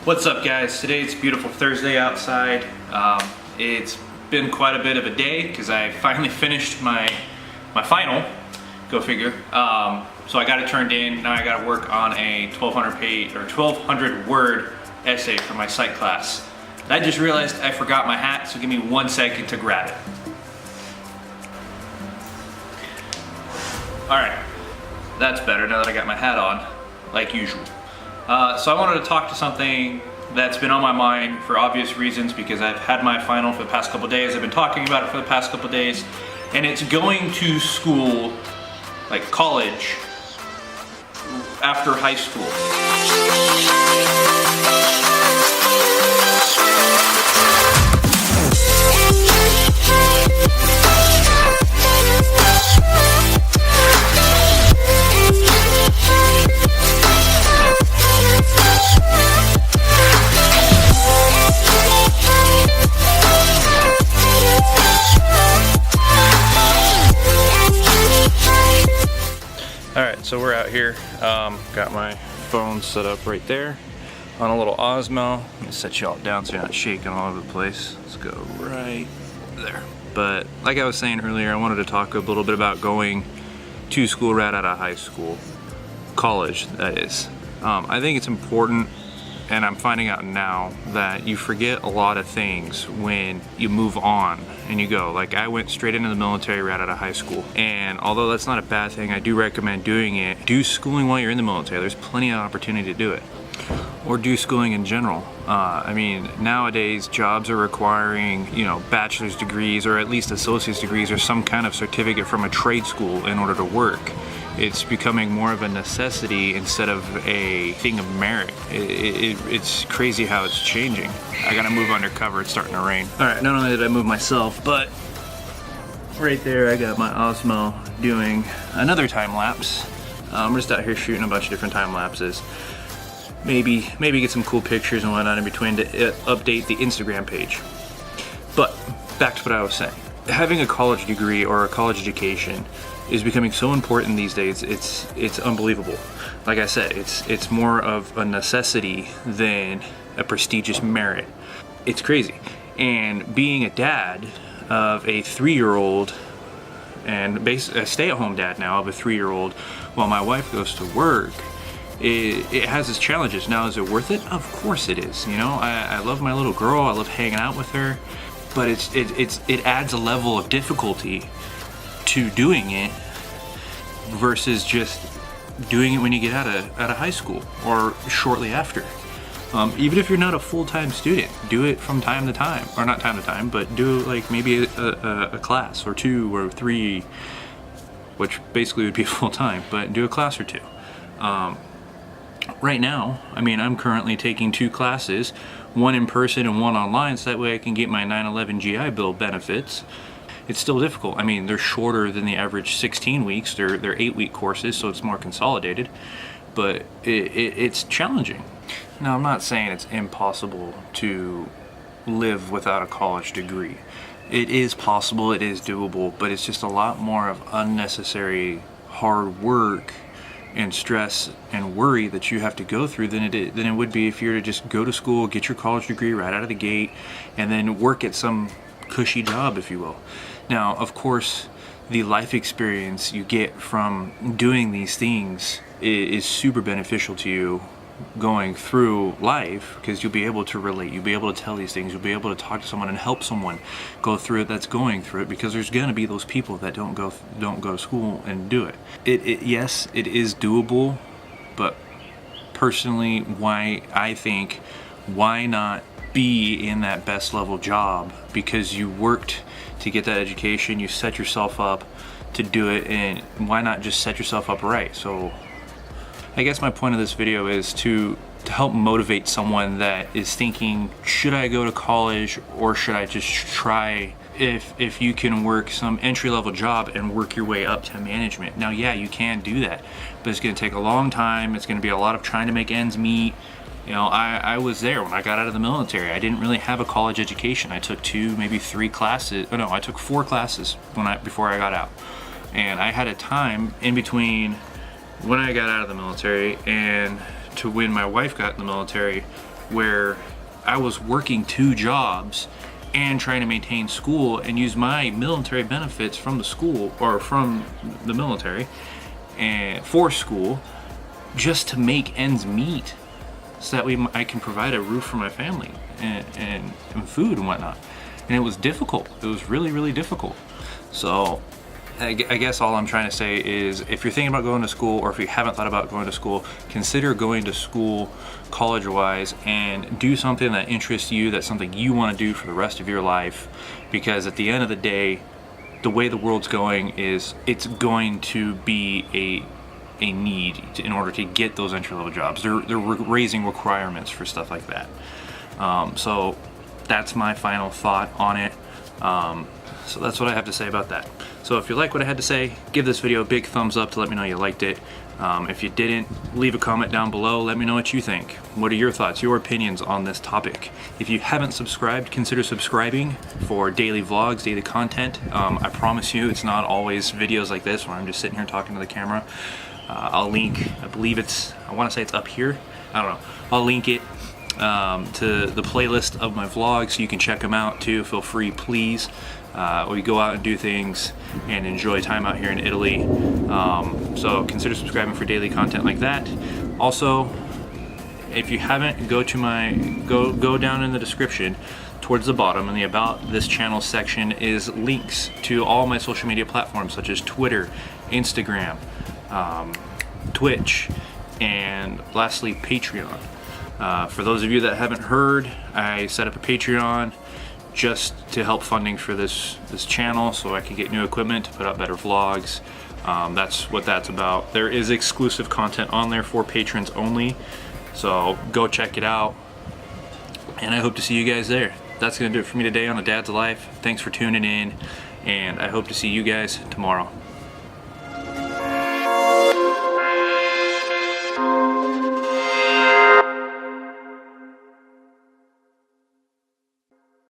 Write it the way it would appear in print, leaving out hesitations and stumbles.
What's up, guys? Today it's a beautiful Thursday outside. It's been quite a bit of a day because I finally finished my final. Go figure. So I got it turned in. Now I got to work on a 1,200 word essay for my psych class. And I just realized I forgot my hat, so give me 1 second to grab it. All right, that's better now that I got my hat on, like usual. So I wanted to talk to something that's been on my mind for obvious reasons because I've had my final for the past couple days. I've been talking about it for the past couple days, and it's going to school, like college, after high school. So we're out here, got my phone set up right there on a little Osmo. Let me set you all down so you're not shaking all over the place. Let's go right there. But like I was saying earlier, I wanted to talk a little bit about going to school right out of high school, college that is. I think it's important, and I'm finding out now that you forget a lot of things when you move on and you go. Like, I went straight into the military right out of high school, and although that's not a bad thing, I do recommend doing it. Do schooling while you're in the military. There's plenty of opportunity to do it. Or do schooling in general. I mean, nowadays jobs are requiring, bachelor's degrees or at least associate's degrees or some kind of certificate from a trade school in order to work. It's becoming more of a necessity instead of a thing of merit. It's crazy how it's changing. I gotta move undercover, it's starting to rain. All right, not only did I move myself, but right there I got my Osmo doing another time lapse. We're just out here shooting a bunch of different time lapses. Maybe get some cool pictures and whatnot in between to update the Instagram page. But back to what I was saying. Having a college degree or a college education is becoming so important these days. It's unbelievable. Like I said, it's more of a necessity than a prestigious merit. It's crazy. And being a dad of a 3-year-old and a stay-at-home dad now of a 3-year-old while my wife goes to work, it has its challenges. Now, is it worth it? Of course it is. I love my little girl. I love hanging out with her, but it adds a level of difficulty to doing it versus just doing it when you get out of high school or shortly after. Even if you're not a full-time student, do it from time to time, or not time to time, but do like maybe a class or 2 or 3, which basically would be full-time, but do a class or 2. Right now, I mean, I'm currently taking 2 classes, one in person and one online, so that way I can get my 9/11 GI Bill benefits. It's still difficult. I mean, they're shorter than the average 16 weeks. They're 8-week courses, so it's more consolidated, but it's challenging. Now, I'm not saying it's impossible to live without a college degree. It is possible, it is doable, but it's just a lot more of unnecessary hard work and stress and worry that you have to go through than it would be if you were to just go to school, get your college degree right out of the gate, and then work at some cushy job, if you will. Now, of course, the life experience you get from doing these things is super beneficial to you going through life, because you'll be able to relate, you'll be able to tell these things, you'll be able to talk to someone and help someone go through it that's going through it, because there's going to be those people that don't go to school and do it. Yes, it is doable, but personally, why not be in that best level job because you worked to get that education, you set yourself up to do it, and why not just set yourself up right? So I guess my point of this video is to help motivate someone that is thinking, should I go to college or should I just try? If you can work some entry-level job and work your way up to management. Now, yeah, you can do that, but it's going to take a long time. It's going to be a lot of trying to make ends meet. I was there when I got out of the military. I didn't really have a college education. I took 2, maybe 3 classes. Oh no, I took 4 classes before I got out. And I had a time in between when I got out of the military and to when my wife got in the military where I was working 2 jobs and trying to maintain school and use my military benefits from the school or from the military and for school just to make ends meet, so that I can provide a roof for my family and food and whatnot. And it was difficult. It was really, really difficult. So I guess all I'm trying to say is, if you're thinking about going to school, or if you haven't thought about going to school, consider going to school college-wise and do something that interests you, that's something you want to do for the rest of your life. Because at the end of the day, the way the world's going is it's going to be a need in order to get those entry-level jobs. They're raising requirements for stuff like that. So that's my final thought on it. So that's what I have to say about that. So if you like what I had to say, give this video a big thumbs up to let me know you liked it. If you didn't, leave a comment down below. Let me know what you think. What are your thoughts, your opinions on this topic? If you haven't subscribed, consider subscribing for daily vlogs, daily content. I promise you it's not always videos like this where I'm just sitting here talking to the camera. I'll link, I believe I want to say it's up here. I don't know. I'll link it to the playlist of my vlogs so you can check them out too. Feel free, please. We go out and do things and enjoy time out here in Italy. So consider subscribing for daily content like that. Also, if you haven't, go down in the description towards the bottom in the About This Channel section is links to all my social media platforms such as Twitter, Instagram, Twitch, and lastly Patreon. For those of you that haven't heard, I set up a Patreon just to help funding for this channel, so I can get new equipment to put out better vlogs. That's what that's about. There is exclusive content on there for patrons only, so go check it out, and I hope to see you guys there. That's gonna do it for me today on A Dad's Life. Thanks for tuning in, and I hope to see you guys tomorrow.